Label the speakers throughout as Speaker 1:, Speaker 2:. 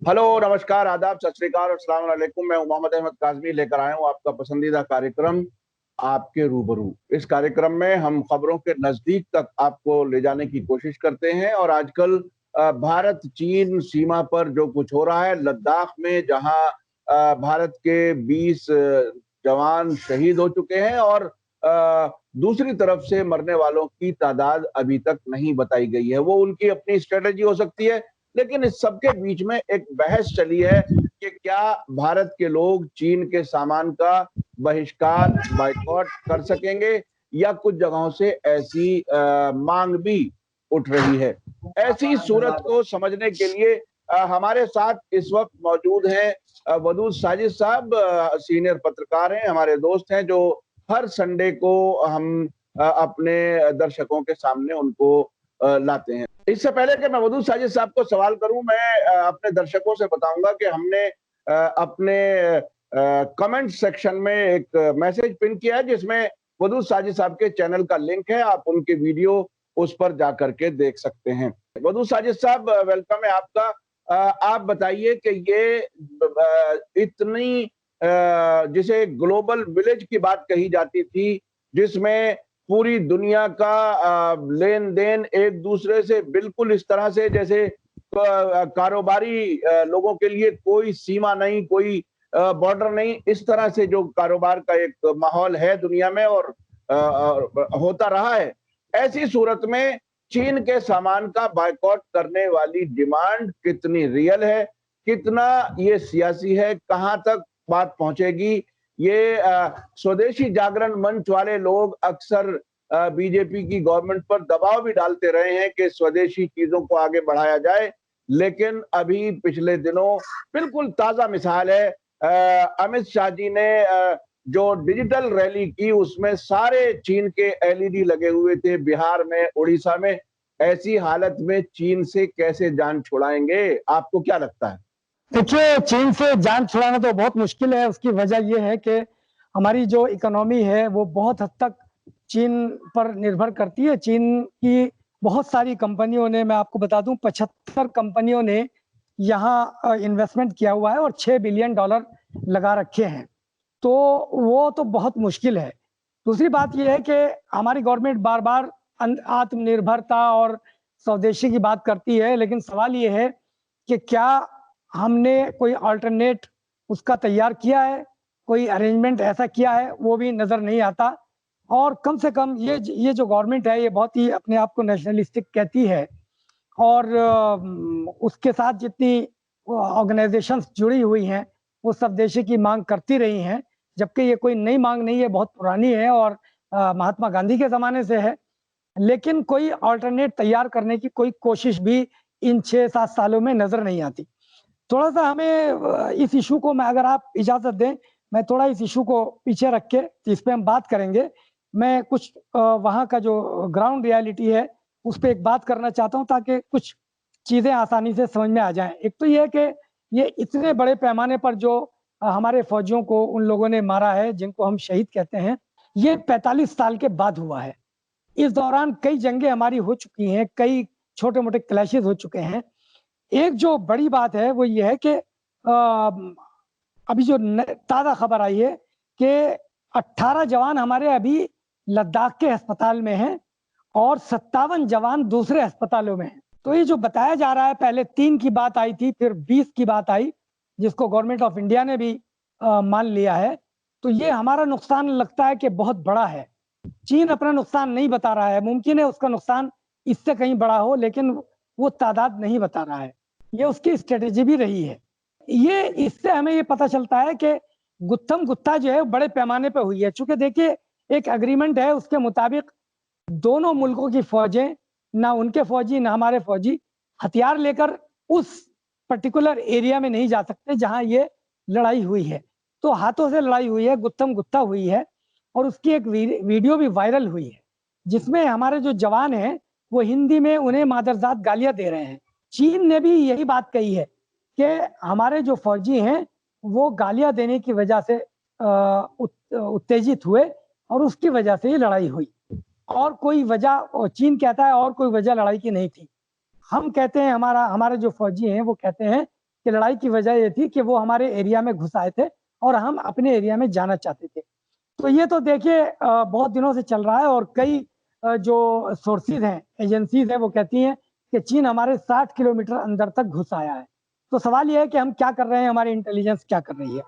Speaker 1: Hello, नमस्कार, आदाब, सत श्री अकाल और अस्सलाम वालेकुम। मैं मोहम्मद अहमद काज़मी लेकर आया हूँ आपका पसंदीदा कार्यक्रम आपके रूबरू। इस कार्यक्रम में हम खबरों के नजदीक तक आपको ले जाने की कोशिश करते हैं और आजकल भारत चीन सीमा पर जो कुछ हो रहा है, लद्दाख में जहां भारत के 20 जवान शहीद हो चुके हैं और दूसरी तरफ से मरने वालों की तादाद अभी तक नहीं बताई गई है। वो उनकी अपनी स्ट्रेटेजी हो सकती है, लेकिन इस सबके बीच में एक बहस चली है कि क्या भारत के लोग चीन के सामान का बहिष्कार, बायकॉट कर सकेंगे या कुछ जगहों से ऐसी मांग भी उठ रही है। ऐसी सूरत को समझने के लिए हमारे साथ इस वक्त मौजूद हैं वदूद साजिद साहब, सीनियर पत्रकार हैं, हमारे दोस्त हैं, जो हर संडे को हम अपने दर्शकों के सामने उनको लाते हैं। इससे पहले कि मैं वदूद साजिद साहब को सवाल करूं, मैं अपने दर्शकों से बताऊंगा कि हमने अपने कमेंट सेक्शन में एक मैसेज पिन किया है जिसमें वदूद साजिद साहब के चैनल का लिंक है। आप उनके वीडियो उस पर जाकर के देख सकते हैं। वदूद साजिद साहब, वेलकम है आपका। आप बताइए कि ये इतनी जिसे ग्लोबल विलेज की बात कही जाती थी, जिसमें पूरी दुनिया का लेन देन एक दूसरे से बिल्कुल इस तरह से जैसे कारोबारी लोगों के लिए कोई सीमा नहीं, कोई बॉर्डर नहीं, इस तरह से जो कारोबार का एक माहौल है दुनिया में और होता रहा है, ऐसी सूरत में चीन के सामान का बायकॉट करने वाली डिमांड कितनी रियल है, कितना ये सियासी है, कहां तक बात पहुंचेगी। ये स्वदेशी जागरण मंच वाले लोग अक्सर बीजेपी की गवर्नमेंट पर दबाव भी डालते रहे हैं कि स्वदेशी चीजों को आगे बढ़ाया जाए, लेकिन अभी पिछले दिनों बिल्कुल ताजा मिसाल है, अमित शाह जी ने जो डिजिटल रैली की उसमें सारे चीन के एलईडी लगे हुए थे बिहार में, उड़ीसा में। ऐसी हालत में चीन से कैसे जान छुड़ाएंगे, आपको क्या लगता है?
Speaker 2: देखिए, चीन से जान छुड़ाना तो बहुत मुश्किल है। उसकी वजह यह है कि हमारी जो इकोनॉमी है वो बहुत हद तक चीन पर निर्भर करती है। चीन की बहुत सारी कंपनियों ने, मैं आपको बता दूं, 75 कंपनियों ने यहाँ इन्वेस्टमेंट किया हुआ है और $6 बिलियन लगा रखे हैं। तो वो तो बहुत मुश्किल है। दूसरी बात यह है कि हमारी गवर्नमेंट बार बार आत्मनिर्भरता और स्वदेशी की बात करती है, लेकिन सवाल ये है कि क्या हमने कोई अल्टरनेट उसका तैयार किया है, कोई अरेंजमेंट ऐसा किया है, वो भी नजर नहीं आता। और कम से कम ये जो गवर्नमेंट है ये बहुत ही अपने आप को नेशनलिस्टिक कहती है और उसके साथ जितनी ऑर्गेनाइजेशंस जुड़ी हुई हैं वो स्वदेशी की मांग करती रही हैं, जबकि ये कोई नई मांग नहीं है, बहुत पुरानी है और महात्मा गांधी के ज़माने से है। लेकिन कोई अल्टरनेट तैयार करने की कोई कोशिश भी इन 6-7 सालों में नज़र नहीं आती। थोड़ा सा हमें इस इशू को, मैं अगर आप इजाज़त दें, मैं थोड़ा इस इशू को पीछे रख के इस पे हम बात करेंगे। मैं कुछ वहाँ का जो ग्राउंड रियलिटी है उस पे एक बात करना चाहता हूँ ताकि कुछ चीज़ें आसानी से समझ में आ जाएं। एक तो ये है कि ये इतने बड़े पैमाने पर जो हमारे फौजियों को उन लोगों ने मारा है जिनको हम शहीद कहते हैं, ये 45 साल के बाद हुआ है। इस दौरान कई जंगें हमारी हो चुकी हैं, कई छोटे-मोटे क्लैशेस हो चुके हैं। एक जो बड़ी बात है वो ये है कि अभी जो ताज़ा खबर आई है कि 18 जवान हमारे अभी लद्दाख के अस्पताल में हैं और 57 जवान दूसरे अस्पतालों में हैं। तो ये जो बताया जा रहा है, पहले 3 की बात आई थी, फिर 20 की बात आई, जिसको गवर्नमेंट ऑफ इंडिया ने भी मान लिया है। तो ये हमारा नुकसान लगता है कि बहुत बड़ा है। चीन अपना नुकसान नहीं बता रहा है, मुमकिन है उसका नुकसान इससे कहीं बड़ा हो, लेकिन वो तादाद नहीं बता रहा है। ये उसकी स्ट्रेटेजी भी रही है। ये इससे हमें ये पता चलता है कि गुत्थम गुत्था जो है बड़े पैमाने पे हुई है। चूंकि देखिए, एक एग्रीमेंट है, उसके मुताबिक दोनों मुल्कों की फौजें, ना उनके फौजी ना हमारे फौजी, हथियार लेकर उस पर्टिकुलर एरिया में नहीं जा सकते जहां ये लड़ाई हुई है। तो हाथों से लड़ाई हुई है, गुत्थम गुत्था हुई है और उसकी एक वीडियो भी वायरल हुई है जिसमें हमारे जो जवान हैं वो हिंदी में उन्हें मादरजात गालियां दे रहे हैं। चीन ने भी यही बात कही है कि हमारे जो फौजी हैं वो गालियां देने की वजह से उत्तेजित हुए और उसकी वजह से ये लड़ाई हुई। और कोई वजह, चीन कहता है और कोई वजह लड़ाई की नहीं थी। हम कहते हैं, हमारे जो फौजी हैं वो कहते हैं कि लड़ाई की वजह ये थी कि वो हमारे एरिया में घुस आए थे और हम अपने एरिया में जाना चाहते थे। तो ये तो देखिए बहुत दिनों से चल रहा है और कई जो सोर्सेज हैं, एजेंसीज हैं, वो कहती हैं कि चीन हमारे 60 किलोमीटर अंदर तक घुस आया है। तो सवाल ये है कि हम क्या कर रहे हैं, हमारी इंटेलिजेंस क्या कर रही है।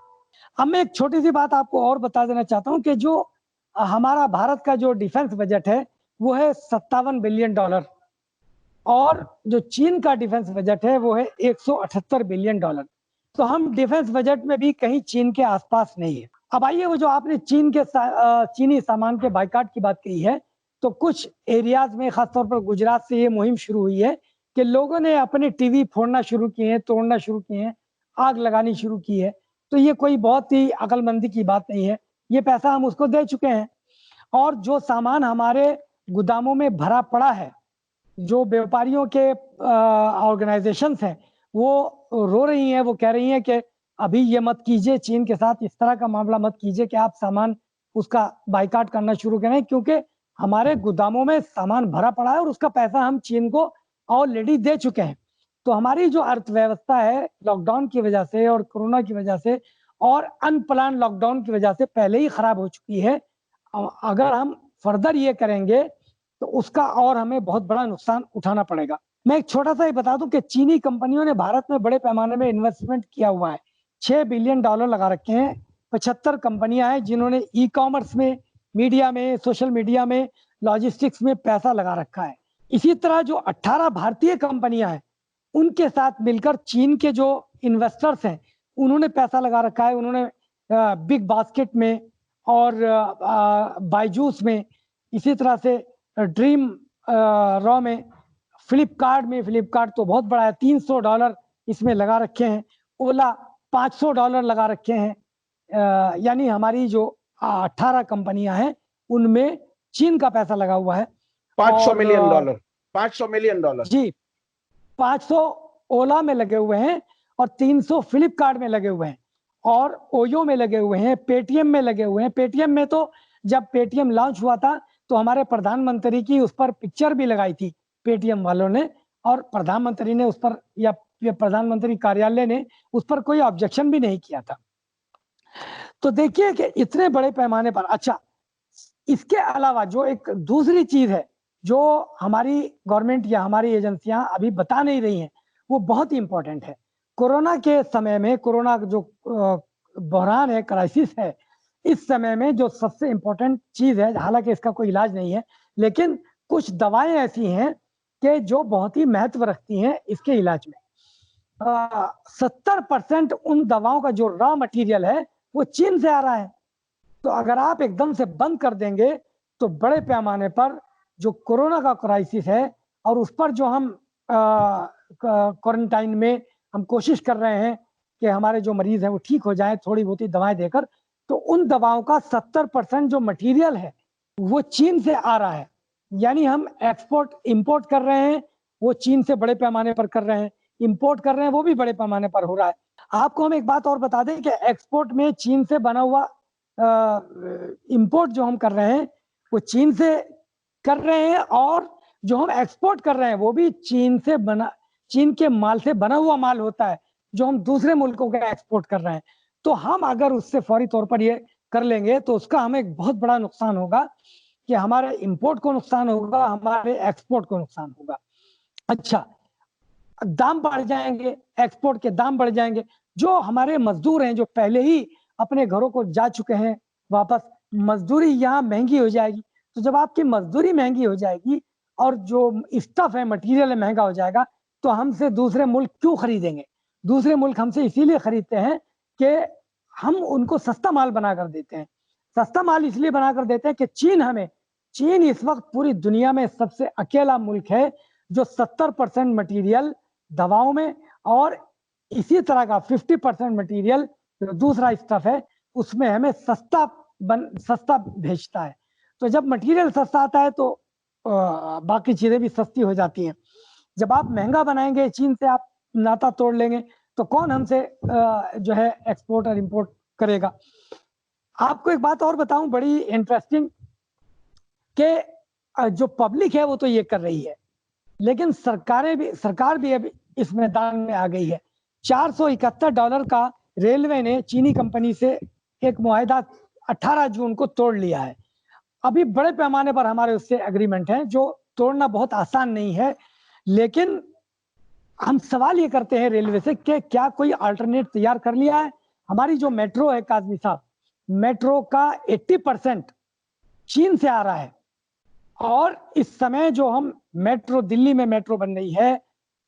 Speaker 2: अब मैं एक छोटी सी बात आपको और बता देना चाहता हूँ कि जो हमारा भारत का जो डिफेंस बजट है वो है $57 बिलियन और जो चीन का डिफेंस बजट है वो है $178 बिलियन। तो हम डिफेंस बजट में भी कहीं चीन के आसपास नहीं है। अब आइए, वो जो आपने चीनी सामान के बाइकाट की बात कही है, तो कुछ एरियाज में खासतौर पर गुजरात से ये मुहिम शुरू हुई है कि लोगों ने अपने टीवी फोड़ना शुरू किए हैं, तोड़ना शुरू किए हैं, आग लगानी शुरू की है। तो ये कोई बहुत ही अकलमंदी की बात नहीं है, ये पैसा हम उसको दे चुके हैं। और जो सामान हमारे गोदामों में भरा पड़ा है, जो व्यापारियों के ऑर्गेनाइजेशंस हैं वो रो रही हैं, वो कह रही हैं कि अभी ये मत कीजिए, चीन के साथ इस तरह का मामला मत कीजिए कि आप सामान उसका बाइकाट करना शुरू करें, क्योंकि हमारे गोदामों में सामान भरा पड़ा है और उसका पैसा हम चीन को ऑलरेडी दे चुके हैं। तो हमारी जो अर्थव्यवस्था है लॉकडाउन की वजह से और कोरोना की वजह से और अनप्लान लॉकडाउन की वजह से पहले ही खराब हो चुकी है। अगर हम फर्दर ये करेंगे तो उसका और हमें बहुत बड़ा नुकसान उठाना पड़ेगा। मैं एक छोटा सा ही बता दूं कि चीनी कंपनियों ने भारत में बड़े पैमाने में इन्वेस्टमेंट किया हुआ है। $6 बिलियन लगा रखे हैं। 75 कंपनियां हैं जिन्होंने ई कॉमर्स में, मीडिया में, सोशल मीडिया में, लॉजिस्टिक्स में पैसा लगा रखा है। इसी तरह जो 18 भारतीय कंपनियां हैं उनके साथ मिलकर चीन के जो इन्वेस्टर्स हैं उन्होंने पैसा लगा रखा है। उन्होंने बिग बास्केट में और बायजूस में, इसी तरह से ड्रीम रॉ में, फ्लिपकार्ट तो बहुत बड़ा है, $300 इसमें लगा रखे हैं। ओला $500 लगा रखे हैं। यानी हमारी जो 18 कंपनियां हैं उनमें चीन का पैसा लगा हुआ है।
Speaker 1: $500 मिलियन, $500 मिलियन।
Speaker 2: जी, 500 ओला में लगे हुए हैं और 300 फ्लिपकार्ट में लगे हुए हैं और ओयो में लगे हुए हैं, पेटीएम में लगे हुए हैं। पेटीएम में तो जब पेटीएम लॉन्च हुआ था तो हमारे प्रधानमंत्री की उस पर पिक्चर भी लगाई थी पेटीएम वालों ने, और प्रधानमंत्री ने उस पर या प्रधानमंत्री कार्यालय ने उस पर कोई ऑब्जेक्शन भी नहीं किया था। तो देखिए कि इतने बड़े पैमाने पर। अच्छा, इसके अलावा जो एक दूसरी चीज है जो हमारी गवर्नमेंट या हमारी एजेंसियां अभी बता नहीं रही हैं, वो बहुत ही इंपॉर्टेंट है। कोरोना के समय में, कोरोना जो बहरान है, क्राइसिस है, इस समय में जो सबसे इंपॉर्टेंट चीज है, हालांकि इसका कोई इलाज नहीं है, लेकिन कुछ दवाएं ऐसी हैं कि जो बहुत ही महत्व रखती हैं इसके इलाज में। 70% उन दवाओं का जो रॉ मटेरियल है वो चीन से आ रहा है। तो अगर आप एकदम से बंद कर देंगे तो बड़े पैमाने पर जो कोरोना का क्राइसिस है और उस पर जो हम क्वारंटाइन में हम कोशिश कर रहे हैं कि हमारे जो मरीज हैं वो ठीक हो जाए थोड़ी बहुत ही दवाएं देकर, तो उन दवाओं का 70% जो मटेरियल है वो चीन से आ रहा है। यानी हम एक्सपोर्ट इंपोर्ट कर रहे हैं, वो चीन से बड़े पैमाने पर कर रहे हैं, इंपोर्ट कर रहे हैं वो भी बड़े पैमाने पर हो रहा है। आपको हम एक बात और बता दें कि एक्सपोर्ट में चीन से बना हुआ इंपोर्ट जो हम कर रहे हैं वो चीन से कर रहे हैं, और जो हम एक्सपोर्ट कर रहे हैं वो भी चीन के माल से बना हुआ माल होता है जो हम दूसरे मुल्कों का एक्सपोर्ट कर रहे हैं। तो हम अगर उससे फौरी तौर पर ये कर लेंगे तो उसका हमें एक बहुत बड़ा नुकसान होगा कि हमारे इंपोर्ट को नुकसान होगा, हमारे एक्सपोर्ट को नुकसान होगा। अच्छा, दाम बढ़ जाएंगे, एक्सपोर्ट के दाम बढ़ जाएंगे। जो हमारे मजदूर हैं जो पहले ही अपने घरों को जा चुके हैं वापस, मजदूरी यहाँ महंगी हो जाएगी। तो जब आपकी मजदूरी महंगी हो जाएगी और जो स्टफ है, मटेरियल है, महंगा हो जाएगा, तो हमसे दूसरे मुल्क क्यों खरीदेंगे? दूसरे मुल्क हमसे इसीलिए खरीदते हैं कि हम उनको सस्ता माल बनाकर देते हैं। सस्ता माल इसलिए बनाकर देते हैं कि चीन इस वक्त पूरी दुनिया में सबसे अकेला मुल्क है जो 70% मटेरियल दवाओं में और इसी तरह का 50% मटेरियल जो दूसरा स्टफ है उसमें हमें सस्ता भेजता है। तो जब मटेरियल सस्ता आता है तो बाकी चीजें भी सस्ती हो जाती हैं। जब आप महंगा बनाएंगे, चीन से आप नाता तोड़ लेंगे, तो कौन हमसे जो है एक्सपोर्ट और इंपोर्ट करेगा? आपको एक बात और बताऊं बड़ी इंटरेस्टिंग, कि जो पब्लिक है वो तो ये कर रही है, लेकिन सरकार भी अब इस मैदान में आ गई है। $471 का रेलवे ने चीनी कंपनी से एक मुआहदा 18 जून को तोड़ लिया है। अभी बड़े पैमाने पर हमारे उससे एग्रीमेंट हैं, जो तोड़ना बहुत आसान नहीं है, लेकिन हम सवाल ये करते हैं रेलवे से कि क्या कोई अल्टरनेट तैयार कर लिया है? हमारी जो मेट्रो है काजमी साहब, मेट्रो का 80% चीन से आ रहा है, और इस समय जो हम मेट्रो, दिल्ली में मेट्रो बन रही है,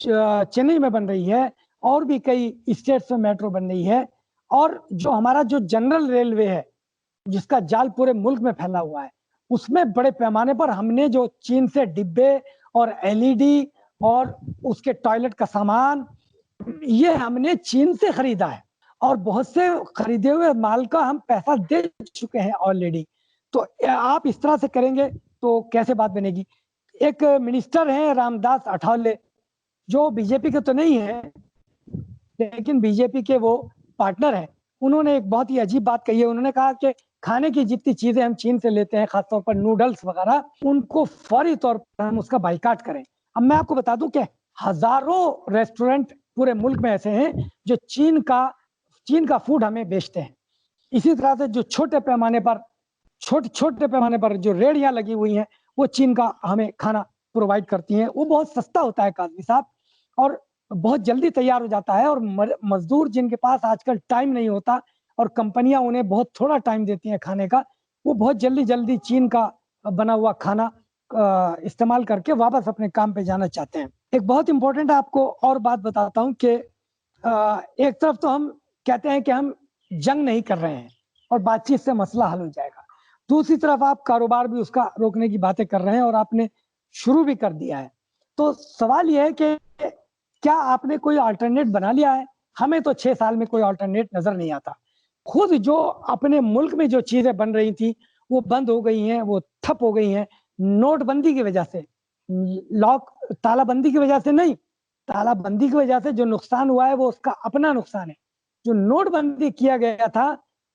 Speaker 2: चेन्नई में बन रही है, और भी कई स्टेट्स में मेट्रो बन रही है, और जो हमारा जो जनरल रेलवे है जिसका जाल पूरे मुल्क में फैला हुआ है, उसमें बड़े पैमाने पर हमने जो चीन से डिब्बे और एलईडी और उसके टॉयलेट का सामान, ये हमने चीन से खरीदा है, और बहुत से खरीदे हुए माल का हम पैसा दे चुके हैं ऑलरेडी। तो आप इस तरह से करेंगे तो कैसे बात बनेगी? एक मिनिस्टर हैं रामदास अठावले, जो बीजेपी के तो नहीं है, लेकिन बीजेपी के वो पार्टनर हैं। उन्होंने एक बहुत ही अजीब बात कही है। उन्होंने कहा कि खाने की जितनी चीजें हम चीन से लेते हैं, खासतौर पर नूडल्स वगैरह, उनको फौरी तौर पर हम उसका बाइकाट करें। अब मैं आपको बता दूं कि हजारों रेस्टोरेंट पूरे मुल्क में ऐसे हैं जो चीन का फूड हमें बेचते हैं। इसी तरह से जो छोटे पैमाने पर जो रेहड़ियां लगी हुई हैं, वो चीन का हमें खाना प्रोवाइड करती हैं। वो बहुत सस्ता होता है काजमी साहब, और बहुत जल्दी तैयार हो जाता है, और मजदूर जिनके पास आजकल टाइम नहीं होता और कंपनियां उन्हें बहुत थोड़ा टाइम देती हैं खाने का, वो बहुत जल्दी चीन का बना हुआ खाना इस्तेमाल करके वापस अपने काम पे जाना चाहते हैं। एक बहुत इंपॉर्टेंट आपको और बात बताता हूं कि एक तरफ तो हम कहते हैं कि हम जंग नहीं कर रहे हैं और बातचीत से मसला हल हो जाएगा, दूसरी तरफ आप कारोबार भी उसका रोकने की बातें कर रहे हैं, और आपने शुरू भी कर दिया है। तो सवाल यह है कि क्या आपने कोई अल्टरनेट बना लिया है? हमें तो 6 साल में कोई अल्टरनेट नजर नहीं आता। खुद जो अपने मुल्क में जो चीजें बन रही थी वो बंद हो गई हैं, वो ठप हो गई हैं, नोटबंदी की वजह से, तालाबंदी की वजह से नहीं, तालाबंदी की वजह से जो नुकसान हुआ है वो उसका अपना नुकसान है। जो नोटबंदी किया गया था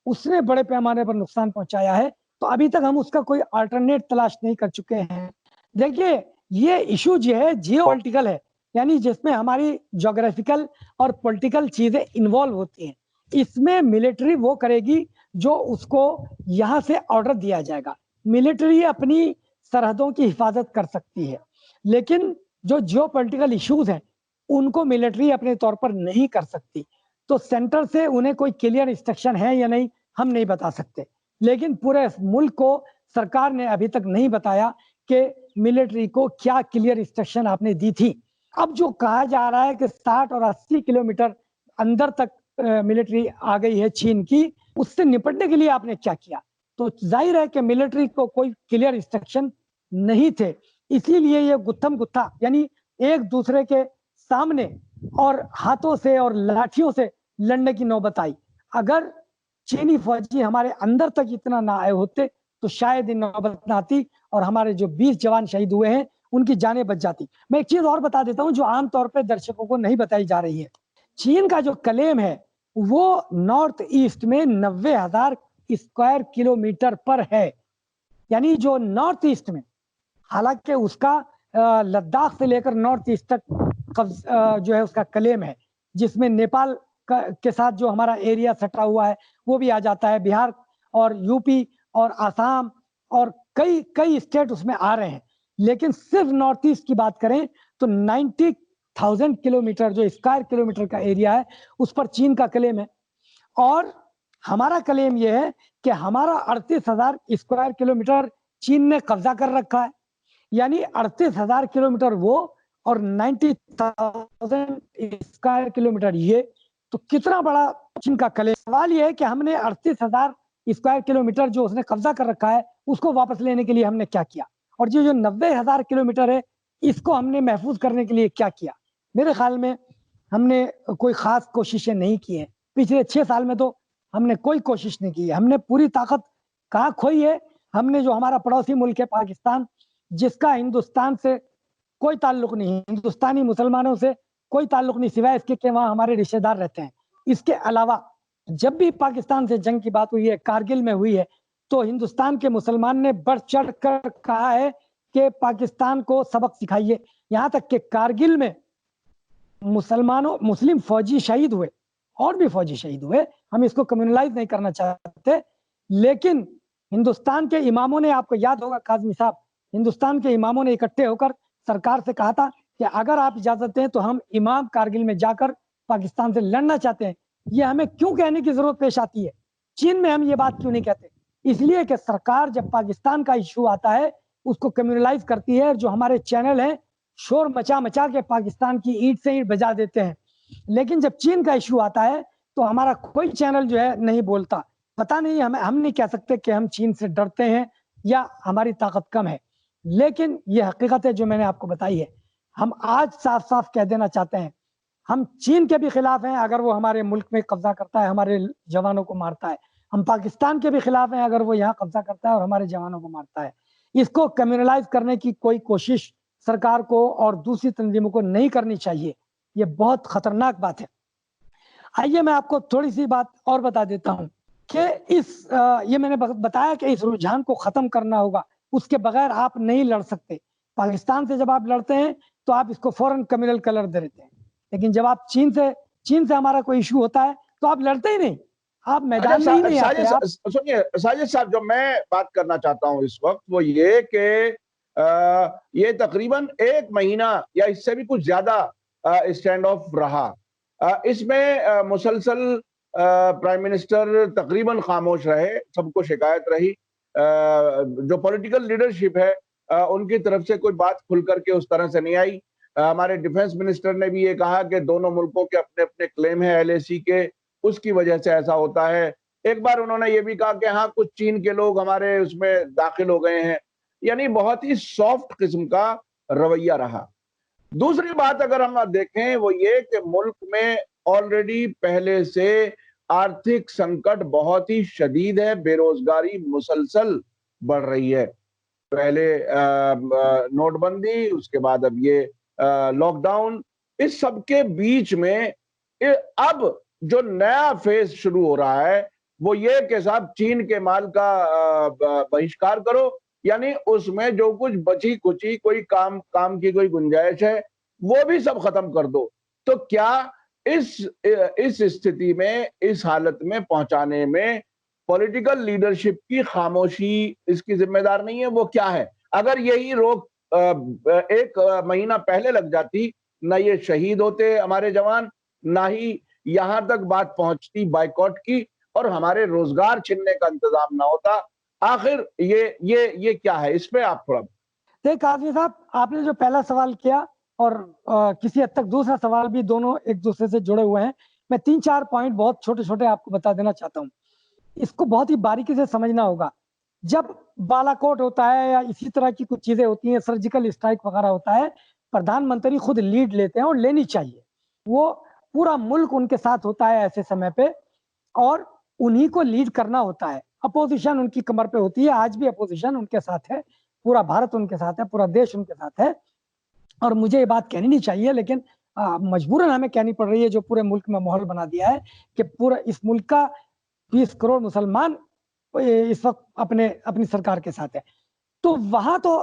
Speaker 2: उसने बड़े पैमाने पर नुकसान पहुंचाया है, तो अभी तक हम उसका कोई अल्टरनेट तलाश नहीं कर चुके हैं। देखिए, ये इशू जो है जियोपॉलिटिकल है, यानी जिसमें हमारी ज्योग्राफिकल और पॉलिटिकल चीजें इन्वॉल्व होती हैं। इसमें मिलिट्री वो करेगी जो उसको यहां से ऑर्डर दिया जाएगा। मिलिट्री अपनी सरहदों की हिफाजत कर सकती है, लेकिन जो जियोपॉलिटिकल इश्यूज हैं उनको मिलिट्री अपने तौर पर नहीं कर सकती। तो सेंटर से उन्हें कोई क्लियर इंस्ट्रक्शन है या नहीं, हम नहीं बता सकते, लेकिन पूरे मुल्क को सरकार ने अभी तक नहीं बताया कि मिलिट्री को क्या क्लियर इंस्ट्रक्शन आपने दी थी। अब जो कहा जा रहा है कि 60 और 80 किलोमीटर अंदर तक मिलिट्री आ गई है चीन की, उससे निपटने के लिए आपने क्या किया? तो जाहिर है कि मिलिट्री को कोई क्लियर इंस्ट्रक्शन नहीं थे, इसीलिए ये गुत्थम गुत्था, यानी एक दूसरे के सामने और हाथों से और लाठियों से लड़ने की नौबत आई। अगर चीनी फौजी हमारे अंदर तक इतना ना आए होते तो शायद ये नौबत ना आती और हमारे जो 20 जवान शहीद हुए हैं उनकी जानें बच जाती। मैं एक चीज और बता देता हूं जो आमतौर पर दर्शकों को नहीं बताई जा रही है। चीन का जो क्लेम है वो नॉर्थ ईस्ट में 90,000 स्क्वायर किलोमीटर पर है, यानी जो नॉर्थ ईस्ट में, हालांकि उसका लद्दाख से लेकर नॉर्थ ईस्ट तक जो है उसका क्लेम है, जिसमें नेपाल के साथ जो हमारा एरिया सटा हुआ है वो भी आ जाता है, बिहार और यूपी और आसाम और कई कई स्टेट उसमें आ रहे हैं। लेकिन सिर्फ नॉर्थ ईस्ट की बात करें तो 90,000 किलोमीटर जो स्क्वायर किलोमीटर का एरिया है उस पर चीन का क्लेम है, और हमारा क्लेम यह है कि हमारा 38,000 स्क्वायर किलोमीटर चीन ने कब्जा कर रखा है, यानी 38,000 किलोमीटर वो और 90,000 स्क्वायर किलोमीटर ये, तो कितना बड़ा चीन का क्लेम। सवाल यह है कि हमने 38,000 स्क्वायर किलोमीटर जो उसने कब्जा कर रखा है उसको वापस लेने के लिए हमने क्या किया, और जो 90,000 किलोमीटर है इसको हमने महफूज करने के लिए क्या किया? मेरे ख्याल में हमने कोई खास कोशिशें नहीं की हैं। पिछले 6 साल में तो हमने कोई कोशिश नहीं की है। हमने पूरी ताकत कहाँ खोई है? हमने जो हमारा पड़ोसी मुल्क है पाकिस्तान, जिसका हिंदुस्तान से कोई ताल्लुक नहीं है, हिंदुस्तानी मुसलमानों से कोई ताल्लुक नहीं सिवाय इसके कि वहां हमारे रिश्तेदार रहते हैं। इसके अलावा जब भी पाकिस्तान से जंग की बात हुई है, कारगिल में हुई है, तो हिंदुस्तान के मुसलमान ने बढ़ चढ़ कर कहा है कि पाकिस्तान को सबक सिखाइए। यहां तक कि कारगिल में मुस्लिम फौजी शहीद हुए, और भी फौजी शहीद हुए, हम इसको कम्युनलाइज नहीं करना चाहते, लेकिन हिंदुस्तान के इमामों ने, आपको याद होगा काज़मी साहब, हिंदुस्तान के इमामों ने इकट्ठे होकर सरकार से कहा था कि अगर आप इजाजत दें तो हम इमाम कारगिल में जाकर पाकिस्तान से लड़ना चाहते हैं। ये हमें क्यों कहने की जरूरत पेश आती है? चीन में हम ये बात क्यों नहीं कहते? इसलिए कि सरकार जब पाकिस्तान का इशू आता है उसको कम्युनलाइज करती है, और जो हमारे चैनल हैं शोर मचा मचा के पाकिस्तान की ईंट से ईंट बजा देते हैं, लेकिन जब चीन का इशू आता है तो हमारा कोई चैनल जो है नहीं बोलता। पता नहीं, हम नहीं कह सकते कि हम चीन से डरते हैं या हमारी ताकत कम है, लेकिन ये हकीकत है जो मैंने आपको बताई है। हम आज साफ साफ कह देना चाहते हैं, हम चीन के भी खिलाफ हैं अगर वो हमारे मुल्क में कब्जा करता है, हमारे जवानों को मारता है। हम पाकिस्तान के भी खिलाफ हैं अगर वो यहाँ कब्जा करता है और हमारे जवानों को मारता है। इसको कम्युनलाइज करने की कोई कोशिश सरकार को और दूसरी तंजीमों को नहीं करनी चाहिए। ये बहुत खतरनाक बात है। आइए मैं आपको थोड़ी सी बात और बता देता हूं कि ये मैंने बताया कि इस रुझान को खत्म करना होगा, उसके बगैर आप नहीं लड़ सकते। पाकिस्तान से जब आप लड़ते हैं तो आप इसको फौरन कम्युनल कलर दे देते हैं, लेकिन जब आप चीन से हमारा कोई इशू होता है तो आप लड़ते ही नहीं, आप मैदान में ही नहीं आते।
Speaker 1: सुनिए साजिद साहब, जो मैं बात करना चाहता हूं इस वक्त वो ये कि ये तकरीबन 1 महीना या इससे भी कुछ ज्यादा स्टैंड ऑफ रहा। इसमें मुसलसल प्राइम मिनिस्टर तकरीबन खामोश रहे, सबको शिकायत रही। जो पॉलिटिकल लीडरशिप है उनकी तरफ से कोई बात खुल करके उस तरह से नहीं आई। हमारे डिफेंस मिनिस्टर ने भी ये कहा कि दोनों मुल्कों के अपने अपने क्लेम है LAC के, उसकी वजह से ऐसा होता है। एक बार उन्होंने ये भी कहा कि हाँ कुछ चीन के लोग हमारे उसमें दाखिल हो गए हैं, यानी बहुत ही सॉफ्ट किस्म का रवैया रहा। दूसरी बात अगर हम देखें वो ये कि मुल्क में ऑलरेडी पहले से आर्थिक संकट बहुत ही शदीद है, बेरोजगारी मुसलसल बढ़ रही है। पहले नोटबंदी, उसके बाद अब ये लॉकडाउन, इस सब के बीच में अब जो नया फेज शुरू हो रहा है वो ये कि साहब चीन के माल का बहिष्कार करो, यानी उसमें जो कुछ बची कुची कोई काम की कोई गुंजाइश है वो भी सब खत्म कर दो। तो क्या इस स्थिति में, इस हालत में पहुंचाने में पॉलिटिकल लीडरशिप की खामोशी इसकी जिम्मेदार नहीं है? वो क्या है? अगर यही रोक 1 महीना पहले लग जाती, ना ये शहीद होते हमारे जवान, ना ही यहां तक बात पहुंचती बाइकॉट की, और हमारे रोजगार छीनने का इंतजाम ना होता। आखिर ये क्या है? इस पे आप थोड़ा
Speaker 2: देखिए काजी साहब, आपने जो पहला सवाल किया और किसी हद तक दूसरा सवाल भी, दोनों एक दूसरे से जुड़े हुए हैं। मैं 3-4 पॉइंट बहुत छोटे छोटे आपको बता देना चाहता हूँ। इसको बहुत ही बारीकी से समझना होगा। जब बालाकोट होता है या इसी तरह की कुछ चीजें होती हैं, सर्जिकल स्ट्राइक वगैरह होता है, प्रधानमंत्री खुद लीड लेते हैं और लेनी चाहिए। वो पूरा मुल्क उनके साथ होता है ऐसे समय पे, और उन्हीं को लीड करना होता है। अपोजिशन उनकी कमर पे होती है, आज भी अपोजिशन उनके साथ है, पूरा भारत उनके साथ है, पूरा देश उनके साथ है। और मुझे ये बात कहनी नहीं चाहिए, लेकिन मजबूरन हमें कहनी पड़ रही है, जो पूरे मुल्क में माहौल बना दिया है कि पूरा इस मुल्क का 20 करोड़ मुसलमान इस वक्त अपनी सरकार के साथ है। तो वहां तो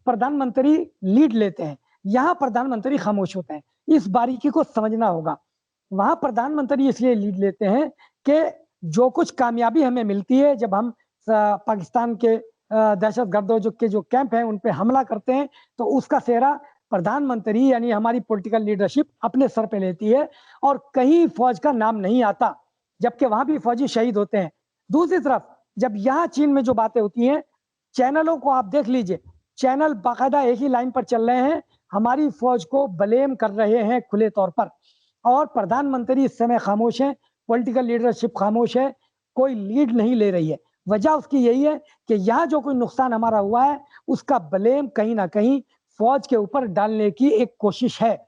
Speaker 2: प्रधानमंत्री लीड लेते हैं, यहाँ प्रधानमंत्री खामोश होते हैं। इस बारीकी को समझना होगा। वहां प्रधानमंत्री इसलिए लीड लेते हैं कि जो कुछ कामयाबी हमें मिलती है जब हम पाकिस्तान के दहशतगर्दों जो कैंप हैं उन पे हमला करते हैं, तो उसका सेहरा प्रधानमंत्री यानी हमारी पॉलिटिकल लीडरशिप अपने सर पे लेती है, और कहीं फौज का नाम नहीं आता, जबकि वहां भी फौजी शहीद होते हैं। दूसरी तरफ जब यहाँ चीन में जो बातें होती हैं, चैनलों को आप देख लीजिए, चैनल बाकायदा एक ही लाइन पर चल रहे हैं, हमारी फौज को ब्लेम कर रहे हैं खुले तौर पर, और प्रधानमंत्री इस समय खामोश है, पॉलिटिकल लीडरशिप खामोश है, कोई लीड नहीं ले रही है। वजह उसकी यही है कि यहाँ जो कोई नुकसान हमारा हुआ है उसका ब्लेम कहीं ना कहीं फौज के ऊपर डालने की एक कोशिश है,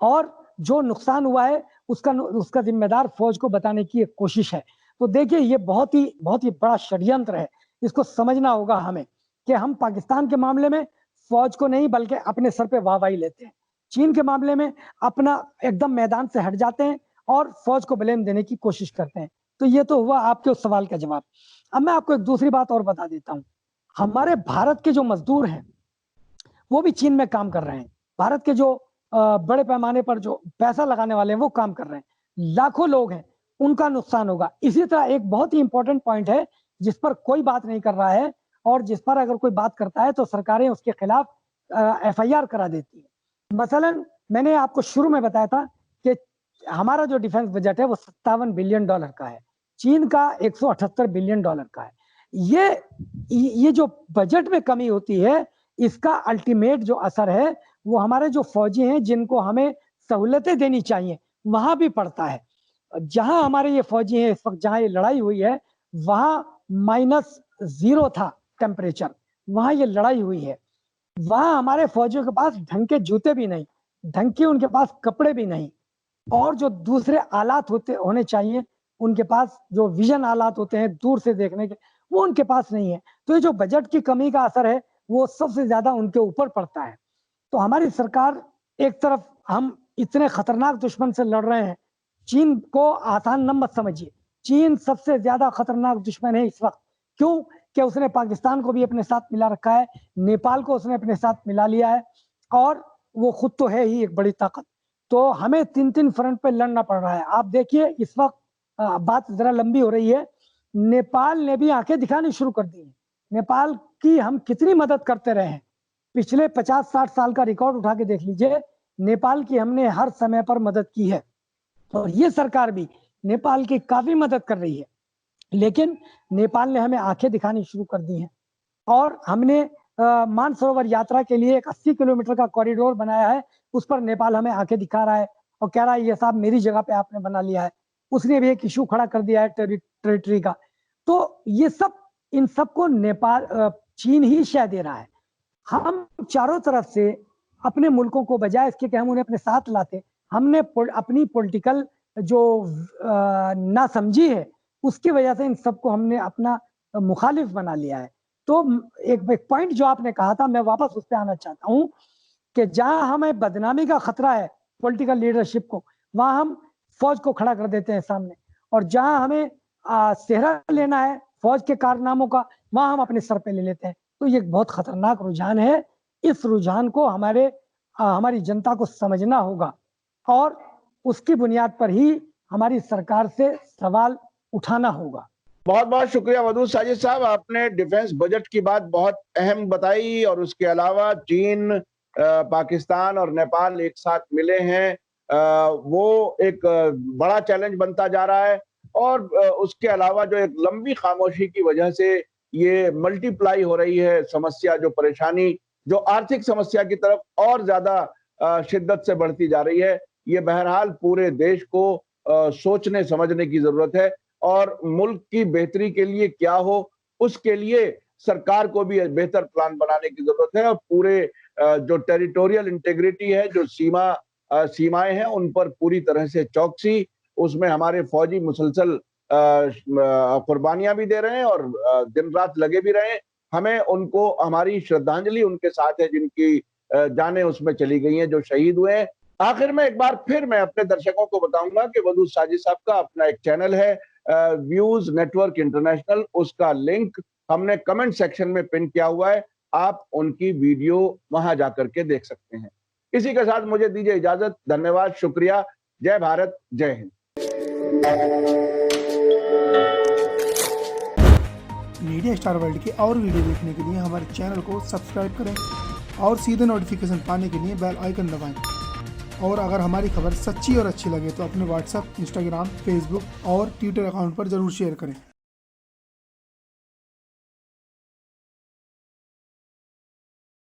Speaker 2: और जो नुकसान हुआ है उसका जिम्मेदार फौज को बताने की एक कोशिश है। तो देखिए ये बहुत ही बड़ा षड्यंत्र है। इसको समझना होगा हमें कि हम पाकिस्तान के मामले में फौज को नहीं बल्कि अपने सर पे वाहवाही लेते हैं, चीन के मामले में अपना एकदम मैदान से हट जाते हैं और फौज को ब्लेम देने की कोशिश करते हैं। तो ये तो हुआ आपके उस सवाल का जवाब। अब मैं आपको एक दूसरी बात और बता देता हूँ। हमारे भारत के जो मजदूर हैं वो भी चीन में काम कर रहे हैं। भारत के जो बड़े पैमाने पर जो पैसा लगाने वाले हैं वो काम कर रहे हैं, लाखों लोग हैं, उनका नुकसान होगा। इसी तरह एक बहुत ही इंपॉर्टेंट पॉइंट है जिस पर कोई बात नहीं कर रहा है, और जिस पर अगर कोई बात करता है तो सरकारें उसके खिलाफ एफआईआर करा देती है। मसलन मैंने आपको शुरू में बताया था कि हमारा जो डिफेंस बजट है वो $57 बिलियन का है, चीन का $178 बिलियन का है। ये जो बजट में कमी होती है, इसका अल्टीमेट जो असर है वो हमारे जो फौजी हैं जिनको हमें सहूलतें देनी चाहिए वहां भी पड़ता है। जहां हमारे ये फौजी हैं इस वक्त, जहां ये लड़ाई हुई है वहां -0 था टेम्परेचर, वहां ये लड़ाई हुई है। वहां हमारे फौजियों के पास ढंग के जूते भी नहीं, ढंग के उनके पास कपड़े भी नहीं, और जो दूसरे आलात होने चाहिए, उनके पास जो विजन आलात होते हैं दूर से देखने के, वो उनके पास नहीं है। तो ये जो बजट की कमी का असर है वो सबसे ज्यादा उनके ऊपर पड़ता है। तो हमारी सरकार, एक तरफ हम इतने खतरनाक दुश्मन से लड़ रहे हैं, चीन को आसान न मत समझिए, चीन सबसे ज्यादा खतरनाक दुश्मन है इस वक्त। क्यों? कि उसने पाकिस्तान को भी अपने साथ मिला रखा है, नेपाल को उसने अपने साथ मिला लिया है, और वो खुद तो है ही एक बड़ी ताकत। तो हमें 3 फ्रंट पे लड़ना पड़ रहा है। आप देखिए इस वक्त बात जरा लंबी हो रही है, नेपाल ने भी आंखें दिखानी शुरू कर दी है। नेपाल की हम कितनी मदद करते रहे हैं, पिछले 50-60 साल का रिकॉर्ड उठा के देख लीजिए, नेपाल की हमने हर समय पर मदद की है, और ये सरकार भी नेपाल की काफी मदद कर रही है। लेकिन नेपाल ने हमें आंखें दिखानी शुरू कर दी हैं, और हमने मानसरोवर यात्रा के लिए एक 80 किलोमीटर का कॉरिडोर बनाया है, उस पर नेपाल हमें आंखें दिखा रहा है और कह रहा है ये साहब मेरी जगह पे आपने बना लिया है। उसने भी एक इशू खड़ा कर दिया है टेरिटरी का। तो ये सब, इन सबको नेपाल चीन ही शय दे रहा है। हम चारों तरफ से अपने मुल्कों को, बजाय इसके कि हम उन्हें अपने साथ लाते, हमने अपनी पॉलिटिकल जो नासमझी है उसकी वजह से इन सबको हमने अपना मुखालिफ बना लिया है। तो एक पॉइंट जो आपने कहा था, मैं वापस उस पर आना चाहता हूं कि जहां हमें बदनामी का खतरा है पॉलिटिकल लीडरशिप को, वहां हम फौज को खड़ा कर देते हैं सामने, और जहां हमें सेहरा लेना है फौज के कारनामों का, वहां हम अपने सर पे ले लेते हैं। तो ये बहुत खतरनाक रुझान है। इस रुझान को हमारी जनता को समझना होगा, और उसकी बुनियाद पर ही हमारी सरकार से सवाल उठाना होगा।
Speaker 1: बहुत बहुत शुक्रिया वदूद साजिद साहब, आपने डिफेंस बजट की बात बहुत अहम बताई, और उसके अलावा चीन, पाकिस्तान और नेपाल एक साथ मिले हैं, वो एक बड़ा चैलेंज बनता जा रहा है। और उसके अलावा जो एक लंबी खामोशी की वजह से ये मल्टीप्लाई हो रही है समस्या, जो परेशानी, जो आर्थिक समस्या की तरफ और ज्यादा शिद्दत से बढ़ती जा रही है, ये बहरहाल पूरे देश को सोचने समझने की जरूरत है। और मुल्क की बेहतरी के लिए क्या हो, उसके लिए सरकार को भी बेहतर प्लान बनाने की जरूरत है, और पूरे जो टेरिटोरियल इंटीग्रिटी है, जो सीमाएं हैं, उन पर पूरी तरह से चौकसी, उसमें हमारे फौजी मुसलसल कुर्बानियां भी दे रहे हैं और दिन रात लगे भी रहे हैं। हमें उनको, हमारी श्रद्धांजलि उनके साथ है जिनकी जानें उसमें चली गई हैं, जो शहीद हुए हैं। आखिर में एक बार फिर मैं अपने दर्शकों को बताऊंगा कि वदूद साजिद साहब का अपना एक चैनल है, व्यूज नेटवर्क इंटरनेशनल, उसका लिंक हमने कमेंट सेक्शन में पिन किया हुआ है, आप उनकी वीडियो वहां जाकर के देख सकते हैं। इसी के साथ मुझे दीजिए इजाजत, धन्यवाद, शुक्रिया, जय भारत, जय हिंद।
Speaker 3: मीडिया स्टार वर्ल्ड के और वीडियो देखने के लिए हमारे चैनल को सब्सक्राइब करें, और सीधे नोटिफिकेशन पाने के लिए बेल आइकन दबाएं। और अगर हमारी खबर सच्ची और अच्छी लगे तो अपने व्हाट्सएप, इंस्टाग्राम, फेसबुक और ट्विटर अकाउंट पर जरूर शेयर करें।